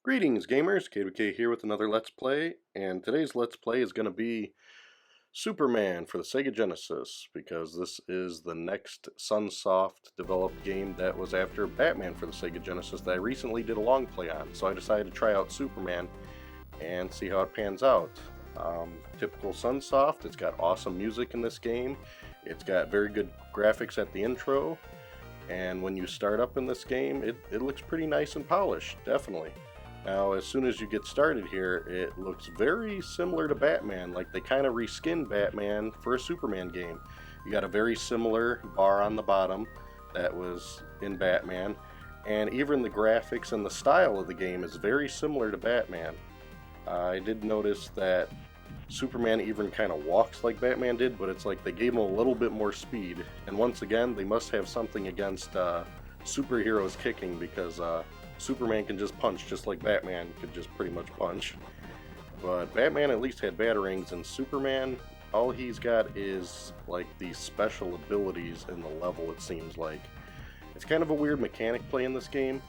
Greetings gamers, KWK here with another Let's Play, and today's Let's Play is going to be Superman for the Sega Genesis, because this is the next Sunsoft developed game that was after Batman for the Sega Genesis that I recently did a long play on, so I decided to try out Superman and see how it pans out. Typical Sunsoft, it's got awesome music in this game, it's got very good graphics at the intro, and when you start up in this game, it looks pretty nice and polished, definitely. Now, as soon as you get started here, it looks very similar to Batman, like they kind of reskinned Batman for a Superman game. You got a very similar bar on the bottom that was in Batman, and even the graphics and the style of the game is very similar to Batman. I did notice that Superman even kind of walks like Batman did, but it's like they gave him a little bit more speed. And once again, they must have something against superheroes kicking, because Superman can just punch just like Batman could just pretty much punch. But Batman at least had batarangs, and Superman, all he's got is like these special abilities in the level, it seems like. It's kind of a weird mechanic play in this game,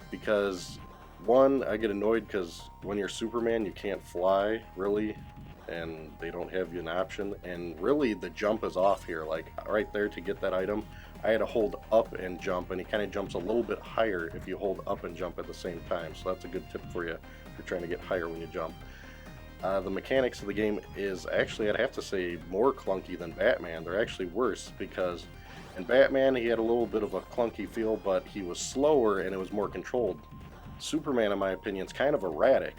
because one, I get annoyed because when you're Superman you can't fly, really, and they don't have you an option, and really the jump is off here. Like right there, to get that item I had to hold up and jump, and he kind of jumps a little bit higher if you hold up and jump at the same time, so that's a good tip for you if you're trying to get higher when you jump. The mechanics of the game is actually, I'd have to say, more clunky than Batman. They're actually worse, because in Batman he had a little bit of a clunky feel, but he was slower and it was more controlled. Superman, in my opinion, is kind of erratic.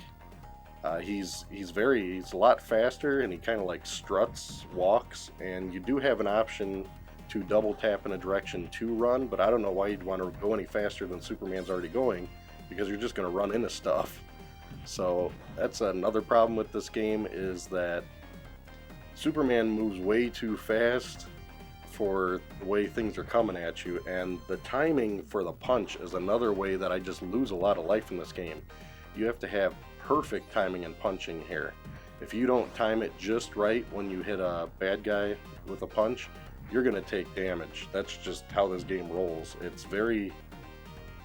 He's a lot faster, and he kind of like struts, walks, and you do have an option to double tap in a direction to run, but I don't know why you'd want to go any faster than Superman's already going, because you're just going to run into stuff. So that's another problem with this game, is that Superman moves way too fast for the way things are coming at you, and the timing for the punch is another way that I just lose a lot of life in this game. You have to have perfect timing and punching here. If you don't time it just right when you hit a bad guy with a punch, you're going to take damage. That's just how this game rolls. It's very,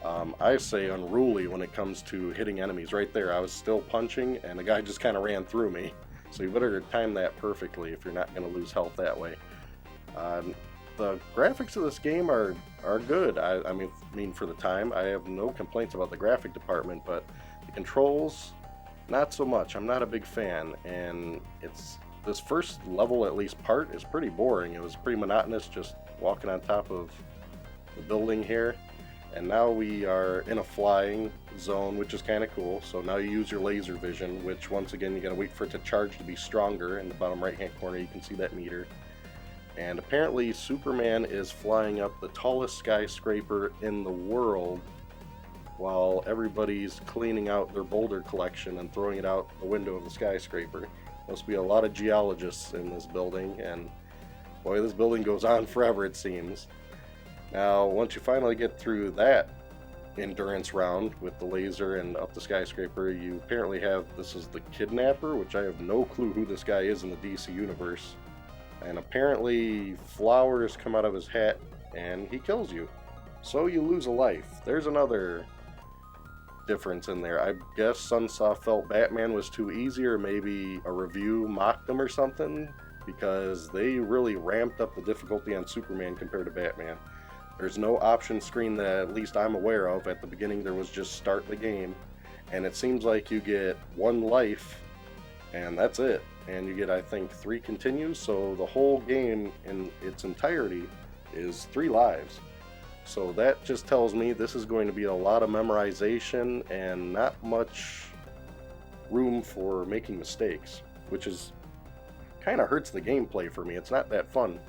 I say, unruly when it comes to hitting enemies. Right there, I was still punching, and the guy just kind of ran through me. So you better time that perfectly if you're not going to lose health that way. The graphics of this game are good. I mean, for the time, I have no complaints about the graphic department, but the controls, not so much. I'm not a big fan, and this first level, at least part, is pretty boring. It was pretty monotonous, just walking on top of the building here. And now we are in a flying zone, which is kind of cool. So now you use your laser vision, which once again you gotta wait for it to charge to be stronger. In the bottom right hand corner you can see that meter. And apparently Superman is flying up the tallest skyscraper in the world while everybody's cleaning out their boulder collection and throwing it out the window of the skyscraper. Must be a lot of geologists in this building, and boy, this building goes on forever, it seems. Now, once you finally get through that endurance round with the laser and up the skyscraper, you apparently have, this is the Kidnapper, which I have no clue who this guy is in the DC universe. And apparently flowers come out of his hat and he kills you. So you lose a life. There's another difference in there. I guess Sunsoft felt Batman was too easy, or maybe a review mocked them or something, because they really ramped up the difficulty on Superman compared to Batman. There's no option screen that at least I'm aware of. At the beginning there was just start the game, and it seems like you get one life and that's it, and you get, I think, 3 continues, so the whole game in its entirety is 3 lives. So that just tells me this is going to be a lot of memorization and not much room for making mistakes, which is kind of hurts the gameplay for me. It's not that fun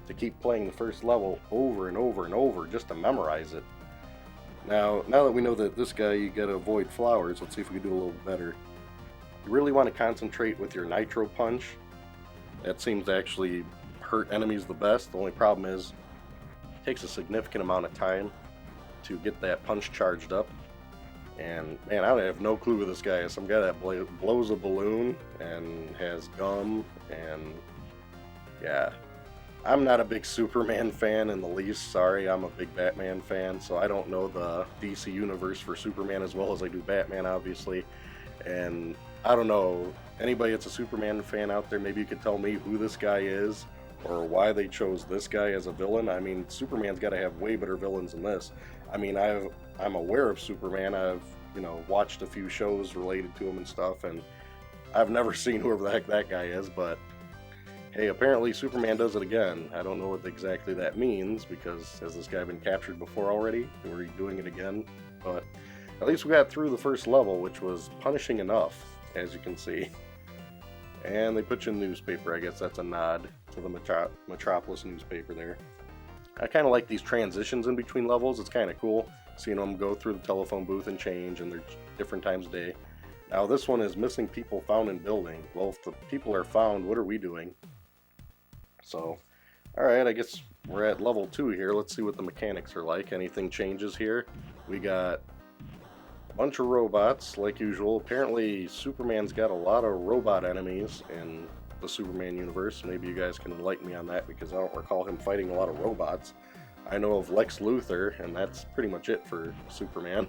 to keep playing the first level over and over and over just to memorize it. Now that we know that this guy, you gotta avoid flowers, let's see if we can do a little better. You really want to concentrate with your nitro punch. That seems to actually hurt enemies the best. The only problem is takes a significant amount of time to get that punch charged up, and man, I have no clue who this guy is. Some guy that blows a balloon and has gum, and yeah, I'm not a big Superman fan in the least. Sorry, I'm a big Batman fan, so I don't know the DC universe for Superman as well as I do Batman, obviously. And I don't know, anybody that's a Superman fan out there, maybe you could tell me who this guy is or why they chose this guy as a villain. I mean, Superman's got to have way better villains than this. I mean, I'm aware of Superman. I've, watched a few shows related to him and stuff, and I've never seen whoever the heck that guy is, but hey, apparently Superman does it again. I don't know what exactly that means, because has this guy been captured before already? Or are you doing it again? But at least we got through the first level, which was punishing enough, as you can see. And they put you in the newspaper. I guess that's a nod to the Metropolis newspaper there. I kind of like these transitions in between levels. It's kind of cool seeing them go through the telephone booth and change, and they're different times of day. Now this one is missing people found in building. Well, if the people are found, what are we doing? So, alright, I guess we're at level 2 here. Let's see what the mechanics are like. Anything changes here? We got a bunch of robots, like usual. Apparently, Superman's got a lot of robot enemies in the Superman universe. Maybe you guys can enlighten me on that, because I don't recall him fighting a lot of robots. I know of Lex Luthor, and that's pretty much it for Superman.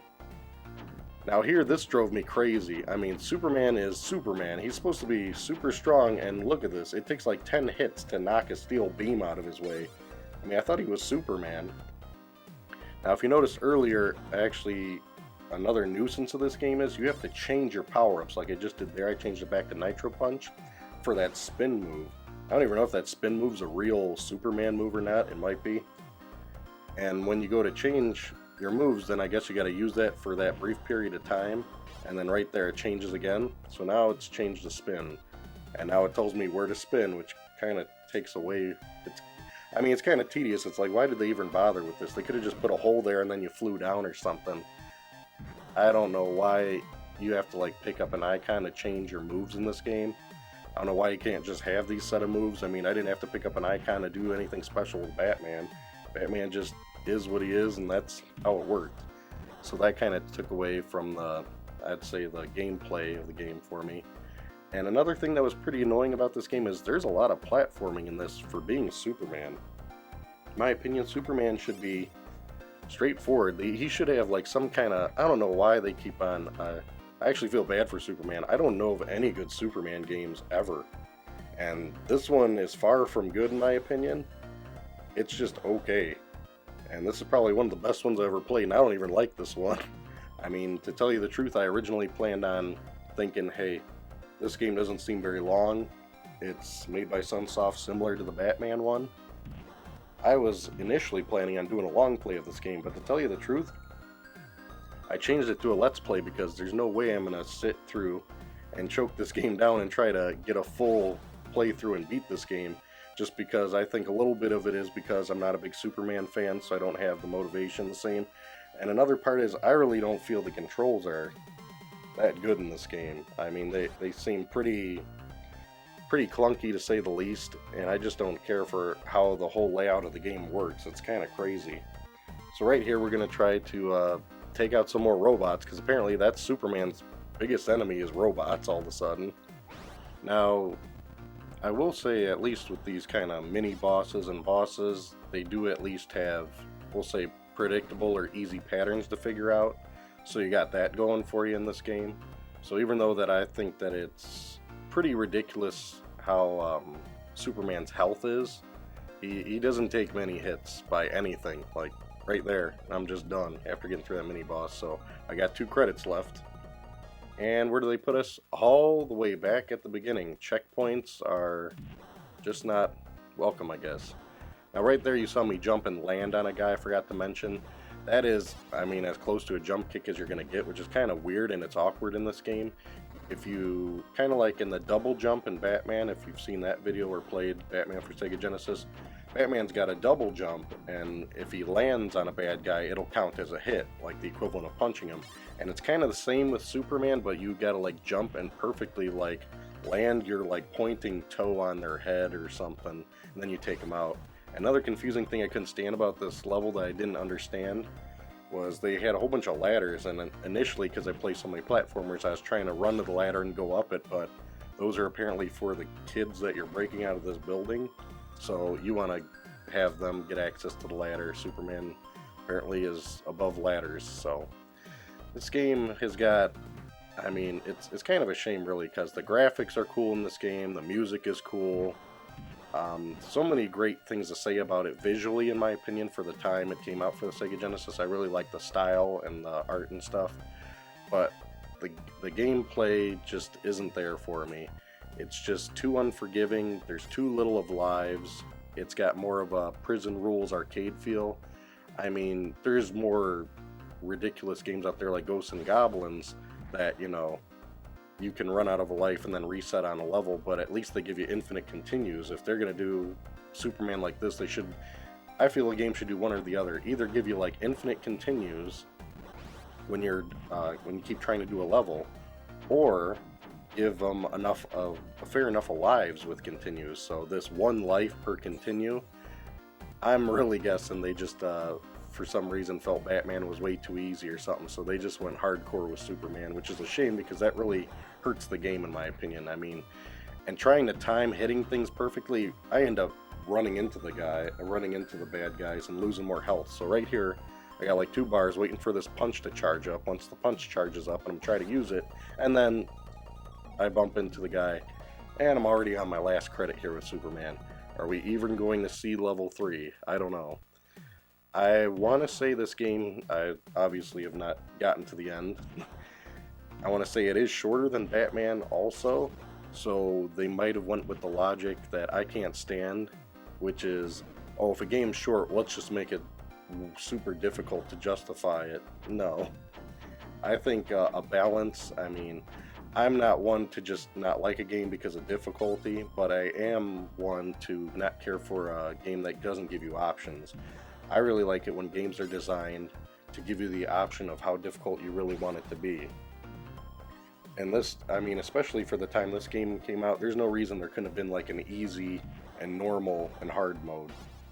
Now here, this drove me crazy. I mean, Superman is Superman. He's supposed to be super strong, and look at this. It takes like 10 hits to knock a steel beam out of his way. I mean, I thought he was Superman. Now, if you noticed earlier, actually, another nuisance of this game is you have to change your power-ups like I just did there. I changed it back to Nitro Punch for that spin move. I don't even know if that spin move's a real Superman move or not. It might be. And when you go to change your moves, then I guess you got to use that for that brief period of time, and then right there it changes again. So now it's changed to spin, and now it tells me where to spin, which kind of takes away. I mean, it's kind of tedious. It's like, why did they even bother with this? They could have just put a hole there and then you flew down or something. I don't know why you have to like pick up an icon to change your moves in this game. I don't know why you can't just have these set of moves. I mean, I didn't have to pick up an icon to do anything special with Batman. Batman just is what he is, and that's how it worked. So that kind of took away from the, I'd say, the gameplay of the game for me. And another thing that was pretty annoying about this game is there's a lot of platforming in this for being Superman. In my opinion, Superman should be straightforward. He should have like some kind of, I don't know why they keep on, I actually feel bad for Superman. I don't know of any good Superman games ever. And this one is far from good in my opinion. It's just okay. And this is probably one of the best ones I ever played, and I don't even like this one. I mean, to tell you the truth, I originally planned on thinking, hey, this game doesn't seem very long. It's made by Sunsoft, similar to the Batman one. I was initially planning on doing a long play of this game, but to tell you the truth, I changed it to a Let's Play because there's no way I'm going to sit through and choke this game down and try to get a full playthrough and beat this game. Just because I think a little bit of it is because I'm not a big Superman fan, so I don't have the motivation the same. And another part is I really don't feel the controls are that good in this game. I mean, they seem pretty clunky to say the least, and I just don't care for how the whole layout of the game works. It's kind of crazy. So right here we're going to try to take out some more robots, because apparently that's Superman's biggest enemy is robots all of a sudden. Now, I will say, at least with these kind of mini bosses and bosses, they do at least have, we'll say, predictable or easy patterns to figure out. So you got that going for you in this game. So even though that I think that it's pretty ridiculous how Superman's health is, he doesn't take many hits by anything. Like right there, I'm just done after getting through that mini boss. So I got 2 credits left. And where do they put us? All the way back at the beginning. Checkpoints are just not welcome, I guess. Now right there you saw me jump and land on a guy I forgot to mention. That is, I mean, as close to a jump kick as you're going to get, which is kind of weird and it's awkward in this game. If you, kind of like in the double jump in Batman, if you've seen that video or played Batman for Sega Genesis, Batman's got a double jump, and if he lands on a bad guy, it'll count as a hit, like the equivalent of punching him. And it's kind of the same with Superman, but you gotta like jump and perfectly like land your like pointing toe on their head or something, and then you take them out. Another confusing thing I couldn't stand about this level that I didn't understand was they had a whole bunch of ladders, and initially, because I play so many platformers, I was trying to run to the ladder and go up it, but those are apparently for the kids that you're breaking out of this building. So you want to have them get access to the ladder. Superman apparently is above ladders, so this game has got, I mean, it's kind of a shame really, because the graphics are cool in this game, the music is cool, so many great things to say about it visually, in my opinion, for the time it came out for the Sega Genesis. I really like the style and the art and stuff, but the gameplay just isn't there for me. It's just too unforgiving, there's too little of lives, it's got more of a Prison Rules arcade feel. I mean, there's more ridiculous games out there like Ghosts and Goblins that, you know, you can run out of a life and then reset on a level, but at least they give you infinite continues. If they're going to do Superman like this, they should, I feel a game should do one or the other. Either give you like infinite continues when you keep trying to do a level, or give them a fair enough of lives with continues. So this one life per continue, I'm really guessing they just for some reason felt Batman was way too easy or something, so they just went hardcore with Superman, which is a shame because that really hurts the game in my opinion. I mean, and trying to time hitting things perfectly, I end up running into the bad guys and losing more health. So right here, I got like 2 bars waiting for this punch to charge up. Once the punch charges up, I'm trying to use it, and then I bump into the guy, and I'm already on my last credit here with Superman. Are we even going to see level 3? I don't know. I want to say this game, I obviously have not gotten to the end. I want to say it is shorter than Batman also, so they might have went with the logic that I can't stand, which is, oh, if a game's short, let's just make it super difficult to justify it. No. I think a balance, I mean, I'm not one to just not like a game because of difficulty, but I am one to not care for a game that doesn't give you options. I really like it when games are designed to give you the option of how difficult you really want it to be. And this, I mean, especially for the time this game came out, there's no reason there couldn't have been like an easy and normal and hard mode.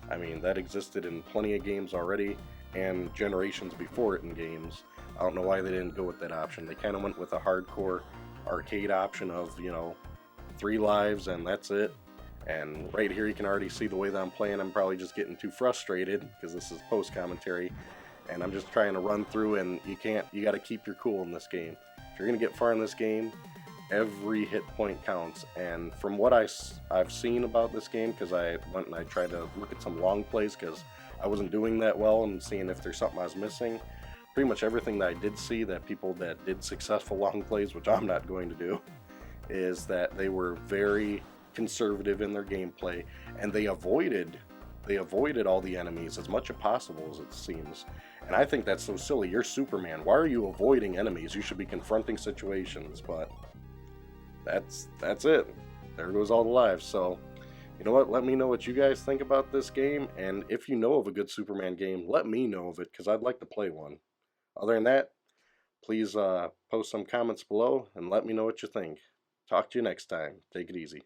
I mean, that existed in plenty of games already, and generations before it in games. I don't know why they didn't go with that option. They kind of went with a hardcore arcade option of, you know, 3 lives and that's it. And right here you can already see the way that I'm playing. I'm probably just getting too frustrated because this is post commentary, and I'm just trying to run through, and you got to keep your cool in this game. If you're gonna get far in this game, every hit point counts. And from what I've seen about this game, because I went and I tried to look at some long plays because I wasn't doing that well and seeing if there's something I was missing, pretty much everything that I did see that people that did successful long plays, which I'm not going to do, is that they were very conservative in their gameplay, and they avoided all the enemies as much as possible, as it seems. And I think that's so silly. You're Superman. Why are you avoiding enemies? You should be confronting situations. But that's it. There goes all the lives. So, you know what? Let me know what you guys think about this game, and if you know of a good Superman game, let me know of it, because I'd like to play one. Other than that, please post some comments below and let me know what you think. Talk to you next time. Take it easy.